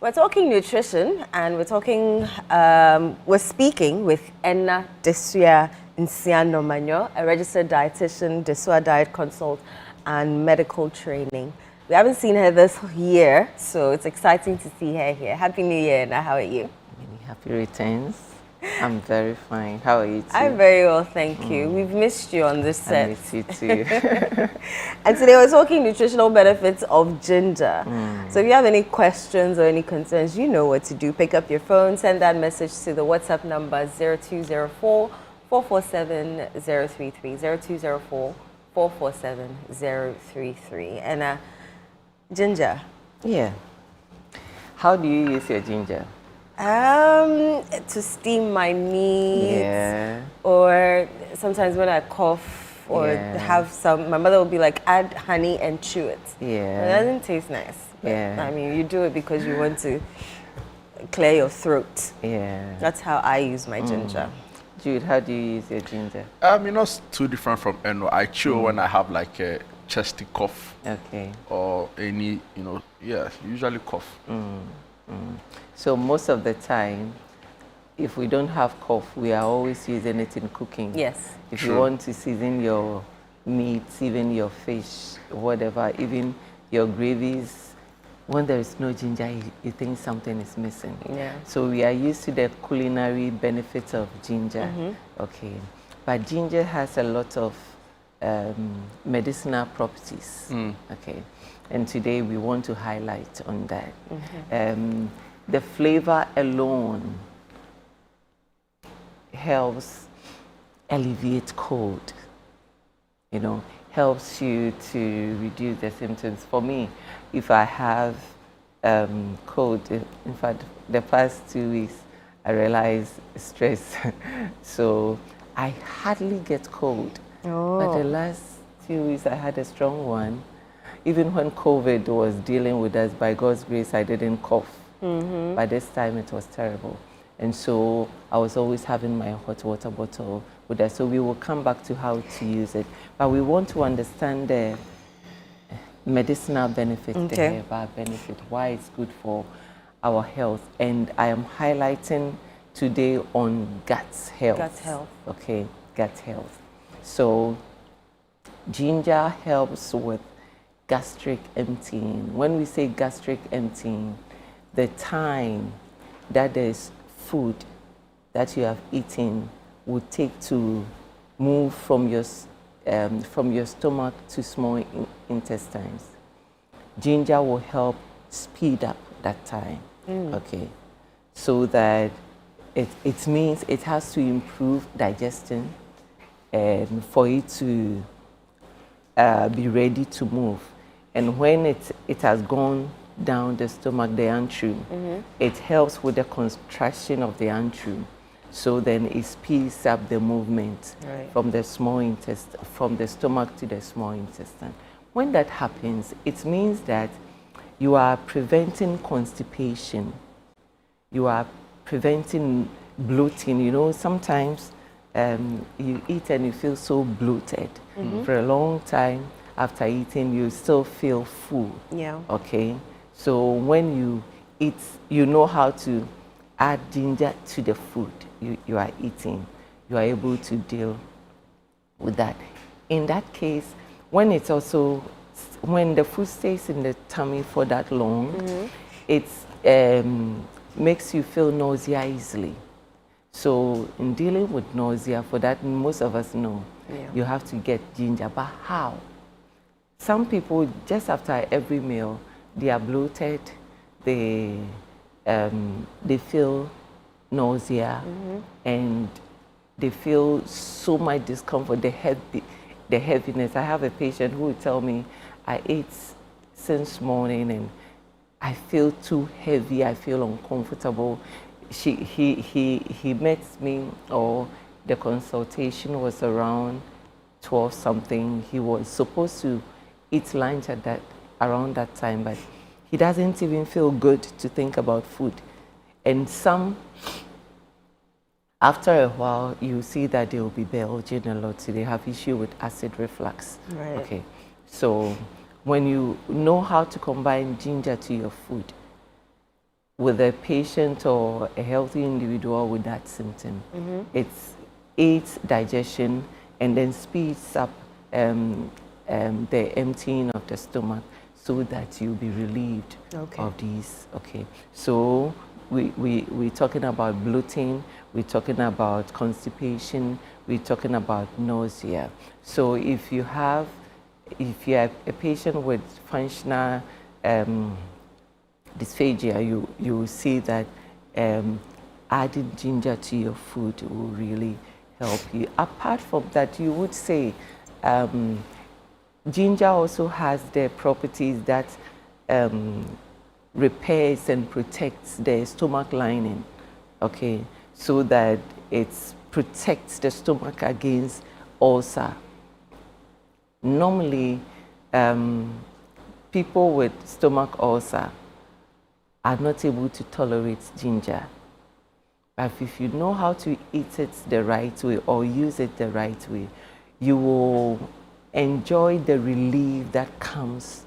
We're talking nutrition, and we're speaking with Ena Densua, a registered dietitian, Densua diet consult, and medical training. We haven't seen her this year, so it's exciting to see her here. Happy New Year, Ena. How are you? Happy returns. I'm very fine. How are you too? I'm very well, thank you. We've missed you on this set. I miss you too. And today we're talking nutritional benefits of ginger. So if you have any questions or any concerns, you know what to do. Pick up your phone, send that message to the WhatsApp number 0204 447 033. 0204 447 033. And ginger. Yeah. How do you use your ginger? To steam my meat, yeah. Or sometimes when I cough or have some, my mother will be like, add honey and chew it. Yeah. It doesn't taste nice. But, I mean, you do it because you want to clear your throat. Yeah. That's how I use my ginger. Jude, how do you use your ginger? It's too different from Eno. I chew when I have like a chesty cough. Okay. Or any, usually cough. So most of the time, if we don't have cough, we are always using it in cooking. Yes. If you want to season your meats, even your fish, whatever, even your gravies, when there is no ginger, you think something is missing. Yeah. So we are used to the culinary benefits of ginger. Okay. But ginger has a lot of medicinal properties. Okay. And today we want to highlight on that. The flavor alone helps alleviate cold, helps you to reduce the symptoms. For me, if I have cold, in fact, the past 2 weeks, I realized stress. So I hardly get cold. But the last 2 weeks, I had a strong one. Even when COVID was dealing with us, by God's grace, I didn't cough. By this time, it was terrible. And so I was always having my hot water bottle with us. So we will come back to how to use it. But we want to understand the medicinal benefits, the herbal benefit, why it's good for our health. And I am highlighting today on gut health. Gut health. Okay, gut health. So ginger helps with gastric emptying. When we say gastric emptying, the time that there's food that you have eaten would take to move from your stomach to small intestines. Ginger will help speed up that time. Okay, so that it means it has to improve digestion and for it to be ready to move. And when it has gone down the stomach, the antrum, it helps with the contraction of the antrum. So then it speeds up the movement from the small intestine, from the stomach to the small intestine. When that happens, it means that you are preventing constipation. You are preventing bloating. Sometimes you eat and you feel so bloated. For a long time after eating, you still feel full. Yeah. Okay. So when you eat, you know how to add ginger to the food you are eating. You are able to deal with that. In that case, when the food stays in the tummy for that long, it makes you feel nausea easily. So in dealing with nausea, for that, most of us know, you have to get ginger. But how? Some people, just after every meal, they are bloated, they feel nausea, and they feel so much discomfort, the heaviness. I have a patient who will tell me, I ate since morning and I feel too heavy, I feel uncomfortable. He met me, or the consultation was around 12 something. He was supposed to eat lunch around that time, but he doesn't even feel good to think about food. And after a while, you see that they will be belching a lot, so they have issue with acid reflux. Right. Okay, so when you know how to combine ginger to your food, with a patient or a healthy individual with that symptom. It aids digestion and then speeds up the emptying of the stomach so that you'll be relieved of these. Okay, so we're talking about bloating, we're talking about constipation, we're talking about nausea. So if you're a patient with functional dysphagia, you will see that adding ginger to your food will really help you. Apart from that, you would say ginger also has the properties that repairs and protects the stomach lining, okay, so that it protects the stomach against ulcer. Normally, people with stomach ulcer are not able to tolerate ginger. But if you know how to eat it the right way or use it the right way, you will enjoy the relief that comes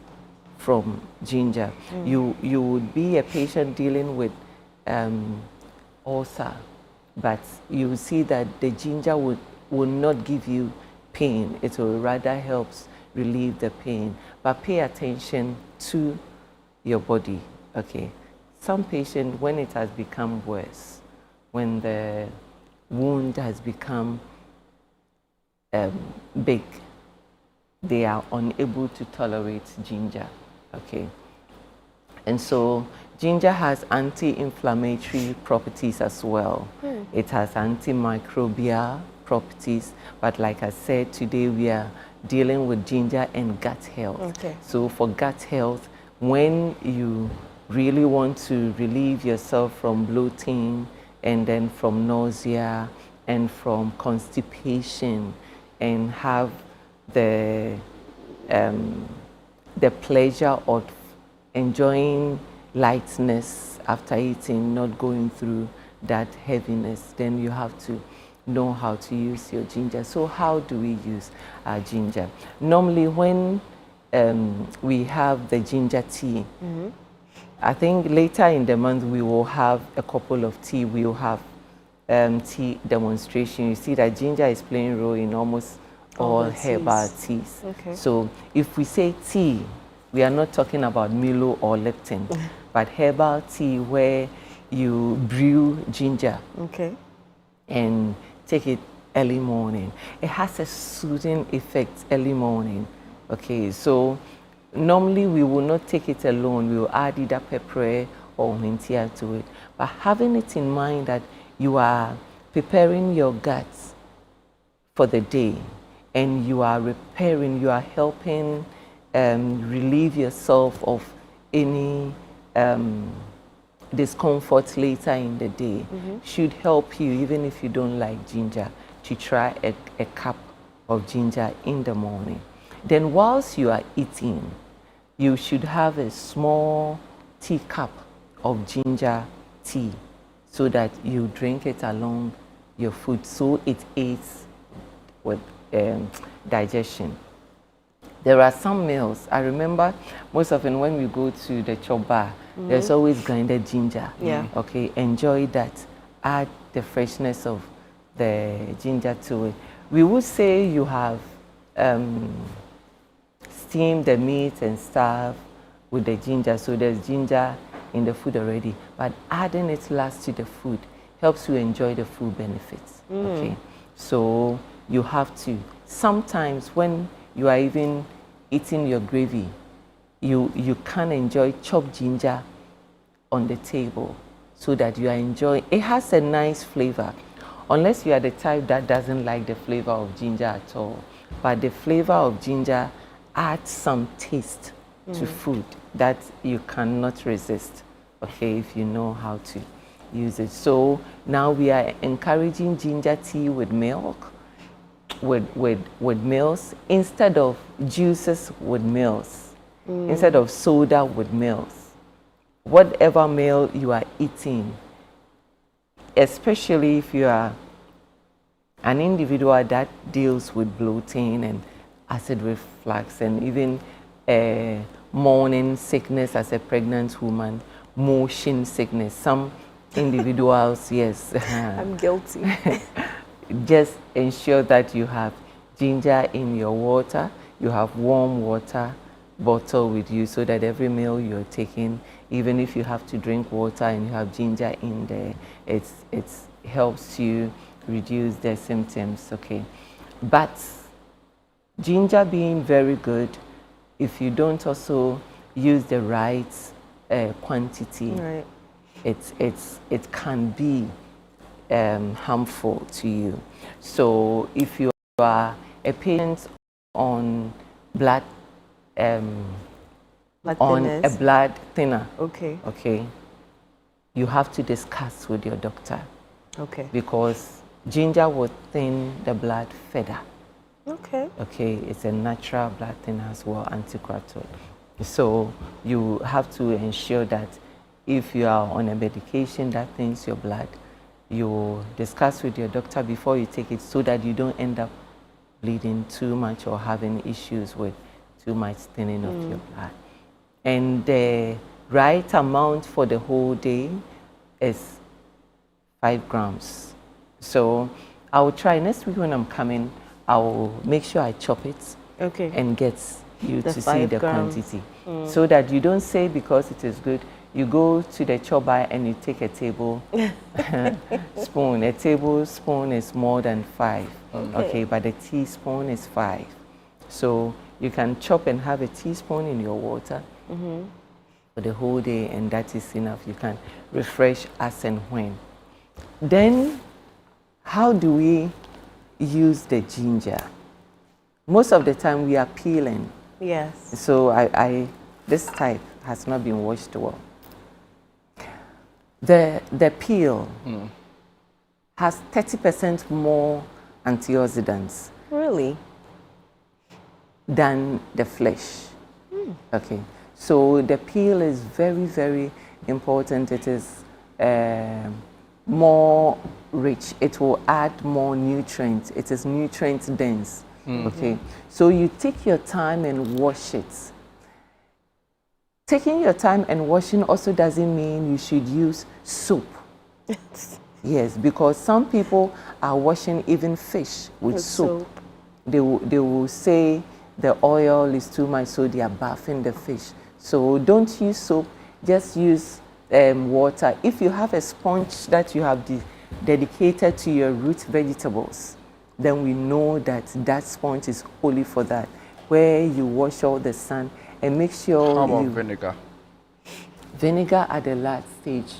from ginger. You would be a patient dealing with ulcer, but you will see that the ginger will not give you pain. It will rather helps relieve the pain. But pay attention to your body, okay? Some patients, when it has become worse, when the wound has become big, they are unable to tolerate ginger, okay? And so ginger has anti-inflammatory properties as well. It has antimicrobial properties, but like I said, today we are dealing with ginger and gut health. Okay. So for gut health, when you really want to relieve yourself from bloating and then from nausea and from constipation and have the pleasure of enjoying lightness after eating, not going through that heaviness, then you have to know how to use your ginger. So how do we use our ginger? Normally when we have the ginger tea, I think later in the month we will have a couple of tea. We will have tea demonstration. You see that ginger is playing a role in almost all herbal teas. Okay. So if we say tea, we are not talking about Milo or Lipton, but herbal tea where you brew ginger and take it early morning. It has a soothing effect early morning. Okay, so normally we will not take it alone. We will add either pepper or mintia to it. But having it in mind that you are preparing your guts for the day and you are repairing, you are helping relieve yourself of any discomfort later in the day, should help you, even if you don't like ginger, to try a cup of ginger in the morning. Then whilst you are eating, you should have a small teacup of ginger tea so that you drink it along your food, so it aids with digestion. There are some meals, I remember most often when we go to the chop bar, there's always grinded ginger. Okay, enjoy that. Add the freshness of the ginger to it. We would say you have steamed the meat and stuff with the ginger, so there's ginger in the food already, but adding it last to the food helps you enjoy the food benefits. Okay, so you have to, sometimes when you are even eating your gravy, you can enjoy chopped ginger on the table so that you are enjoying. It has a nice flavor, unless you are the type that doesn't like the flavor of ginger at all. But the flavor of ginger adds some taste to food that you cannot resist, okay, if you know how to use it. So now we are encouraging ginger tea with milk, with meals, instead of juices with meals, instead of soda with meals. Whatever meal you are eating, especially if you are an individual that deals with bloating and acid reflux and even morning sickness as a pregnant woman, motion sickness. Some individuals, yes. I'm guilty. Just ensure that you have ginger in your water, you have warm water bottle with you, so that every meal you're taking, even if you have to drink water and you have ginger in there, it helps you reduce the symptoms, okay? But ginger being very good, if you don't also use the right quantity, Right. it can be harmful to you. So if you are a patient on blood on a thinners. blood thinner, Okay. okay, you have to discuss with your doctor, Okay. because ginger will thin the blood further. Okay. Okay, it's a natural blood thinner as well, anticoagulant. So you have to ensure that if you are on a medication that thins your blood, you discuss with your doctor before you take it, so that you don't end up bleeding too much or having issues with too much thinning of your blood. And the right amount for the whole day is 5 grams. So I will try next week when I'm coming, I will make sure I chop it Okay. and get you The to see 5 the grams. quantity. So that you don't say because it is good, you go to the chop bar and you take a table spoon. A tablespoon is more than 5, okay, but a teaspoon is 5. So you can chop and have a teaspoon in your water for the whole day, and that is enough. You can refresh as and when. Then, how do we use the ginger? Most of the time we are peeling. Yes. So this type has not been washed well. The peel has 30% more antioxidants Really? than the flesh. Okay, so the peel is very, very important. It is more rich. It will add more nutrients. It is nutrient dense. Okay, so you take your time and wash it. Taking your time and washing also doesn't mean you should use soap. Yes, because some people are washing even fish with soap. They will say the oil is too much, so they are bathing the fish. So don't use soap, just use water. If you have a sponge that you have dedicated to your root vegetables, then we know that that sponge is only for that, where you wash all the sand and make sure. How about vinegar? Vinegar at the last stage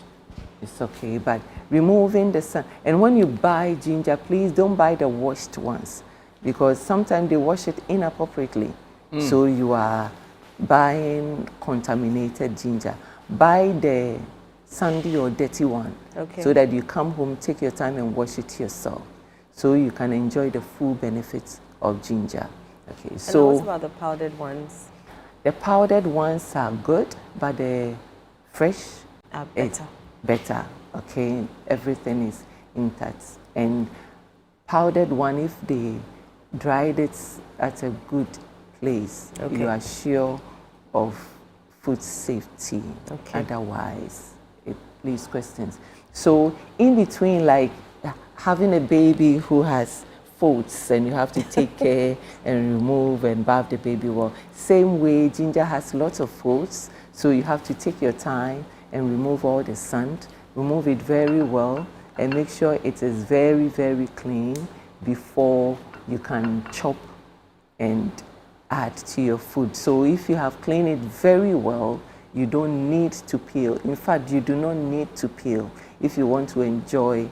is okay, but removing the sand. And when you buy ginger, please don't buy the washed ones, because sometimes they wash it inappropriately. So you are buying contaminated ginger. Buy the sandy or dirty one, so that you come home, take your time and wash it yourself, so you can enjoy the full benefits of ginger. Okay, so And what about the powdered ones? the powdered ones are good, but the fresh Are is better. better. Okay, everything is intact. And powdered one, if they dried it at a good place, you are sure of food safety. Otherwise, it leaves questions. So in between, like having a baby who has folds and you have to take care and remove and bath the baby well, same way ginger has lots of folds, so you have to take your time and remove all the sand, remove it very well, and make sure it is very, very clean before you can chop and add to your food. So if you have cleaned it very well, you don't need to peel. In fact, you do not need to peel if you want to enjoy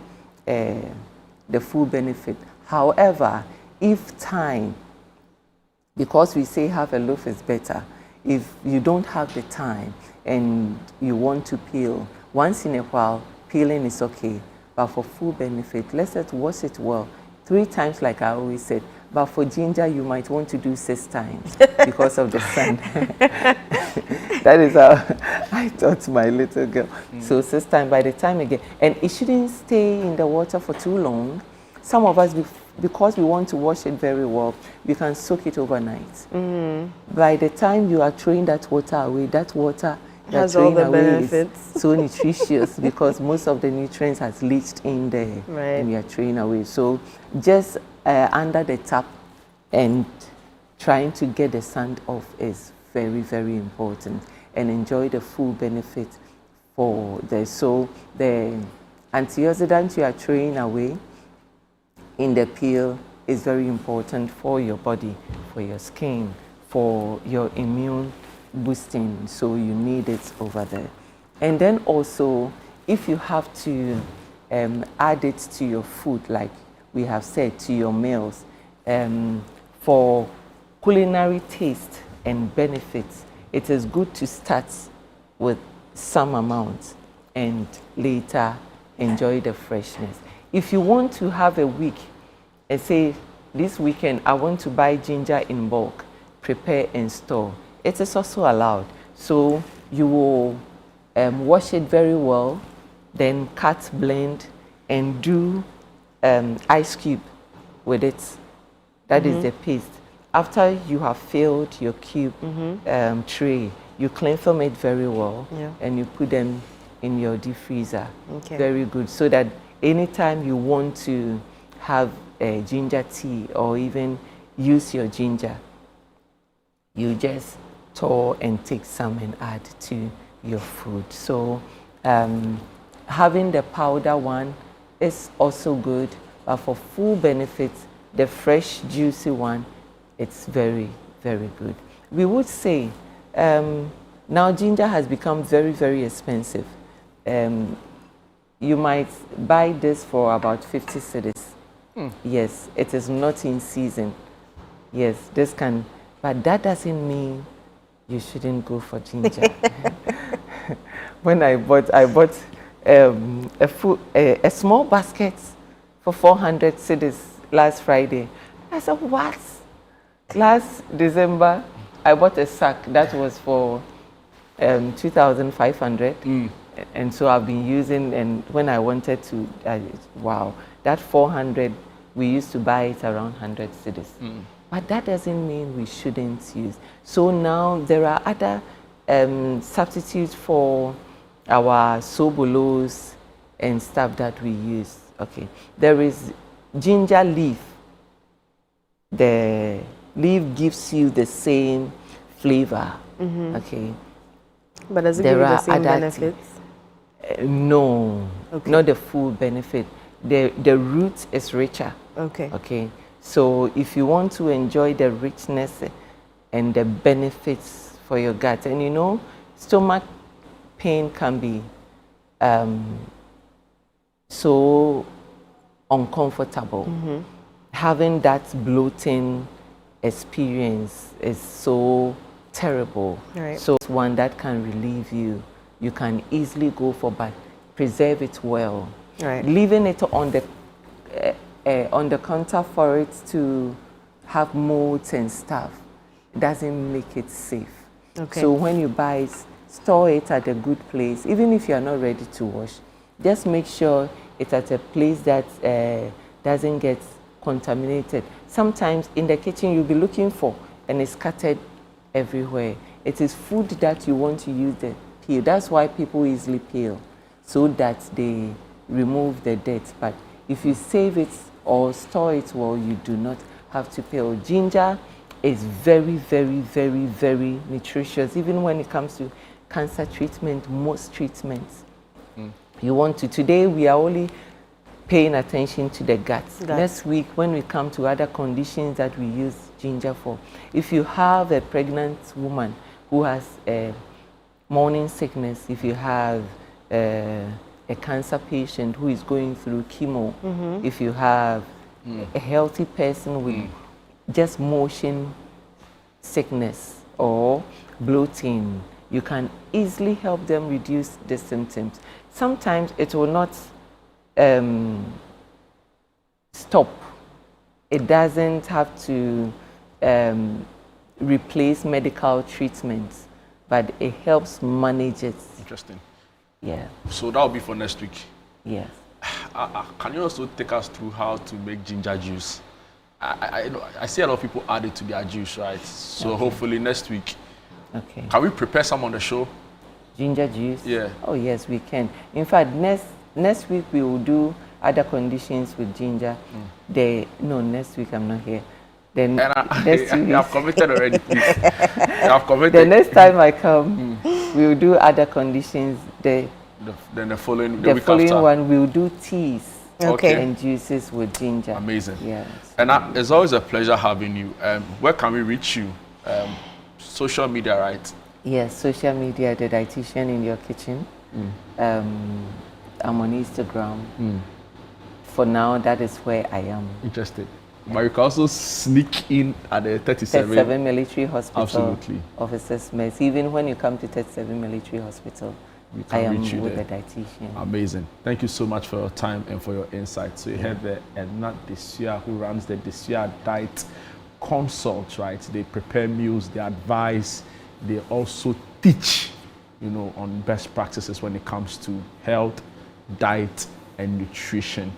the full benefit. However, if time, because we say half a loaf is better, if you don't have the time and you want to peel, once in a while, peeling is okay. But for full benefit, let's wash it well 3 times, like I always said. But for ginger, you might want to do 6 times because of the sand. That is how I taught my little girl. So 6 times by the time again. And it shouldn't stay in the water for too long. Some of us, because we want to wash it very well, we can soak it overnight. By the time you are throwing that water away, that water Has all the Is benefits. so nutritious because most of the nutrients has leached in there when you are throwing away. So just under the tap and trying to get the sand off is very, very important, and enjoy the full benefit for the, so the antioxidant you are throwing away in the peel is very important for your body, for your skin, for your immune boosting, so you need it over there. And then also, if you have to add it to your food, like we have said, to your meals, for culinary taste and benefits, it is good to start with some amount and later enjoy the freshness. If you want to have a week and say, this weekend I want to buy ginger in bulk, prepare and store, it is also allowed. So you will wash it very well, then cut, blend, and do ice cube with it. That is the paste. After you have filled your cube tray, you clean film it very well, and you put them in your deep freezer. Very good, so that anytime you want to have a ginger tea or even use your ginger, you just thaw and take some and add to your food. So having the powder one is also good, but for full benefits, the fresh juicy one, it's very, very good. We would say now ginger has become very, very expensive. You might buy this for about 50 cedis. Yes, it is not in season. Yes, this can, but that doesn't mean you shouldn't go for ginger. When I bought a small basket for 400 cedis last Friday. I said, what? Last December, I bought a sack that was for 2,500. And so I've been using, and when I wanted to, wow, that 400, we used to buy it around 100 cedis. But that doesn't mean we shouldn't use. So now there are other substitutes for our sobolos and stuff that we use. Okay, there is ginger leaf. The leaf gives you the same flavor. Okay, but does it give you the same benefits? No, not the full benefit. The root is richer. Okay. So if you want to enjoy the richness and the benefits for your gut, and you know, stomach pain can be so uncomfortable. Having that bloating experience is so terrible. So it's one that can relieve you. You can easily go for, but preserve it well. Leaving it on the counter for it to have molds and stuff doesn't make it safe. So when you buy it, store it at a good place. Even if you are not ready to wash, just make sure it's at a place that doesn't get contaminated. Sometimes in the kitchen you'll be looking for, and it's scattered everywhere. It is food that you want to use the peel. That's why people easily peel, so that they remove the dirt. But if you save it or store it well, you do not have to peel. Ginger is very, very, very, very nutritious. Even when it comes to cancer treatment, most treatments, you want to. Today we are only paying attention to the gut. Next week, when we come to other conditions that we use ginger for, if you have a pregnant woman who has a morning sickness, if you have a cancer patient who is going through chemo, if you have a healthy person with just motion sickness or bloating, you can easily help them reduce the symptoms. Sometimes it will not stop. It doesn't have to replace medical treatments, but it helps manage it. Interesting. Yeah. So that will be for next week. Yes. Can you also take us through how to make ginger juice? I see a lot of people add it to their juice, right? So hopefully next week, can we prepare some on the show? Ginger juice? Yeah. Oh yes, we can. In fact, next week we will do other conditions with ginger. Next week I'm not here. Then next you week, have committed already, please. You have committed. the next time I come, we will do other conditions. Then the following the week following after. one we will do teas Okay. and juices with ginger. Amazing. Yes. And it's always a pleasure having you. Where can we reach you? Social media, right? Yes, social media, the dietitian in your kitchen. I'm on Instagram. For now, that is where I am. Interested. But you can also sneak in at the 37 Military Hospital. Absolutely. Officers Mess. Even when you come to 37 Military Hospital, I am with the dietitian. Amazing. Thank you so much for your time and for your insights. So you heard the Ena Densua, who runs the Densua Diet Consult, right? They prepare meals, they advise, they also teach, on best practices when it comes to health, diet, and nutrition.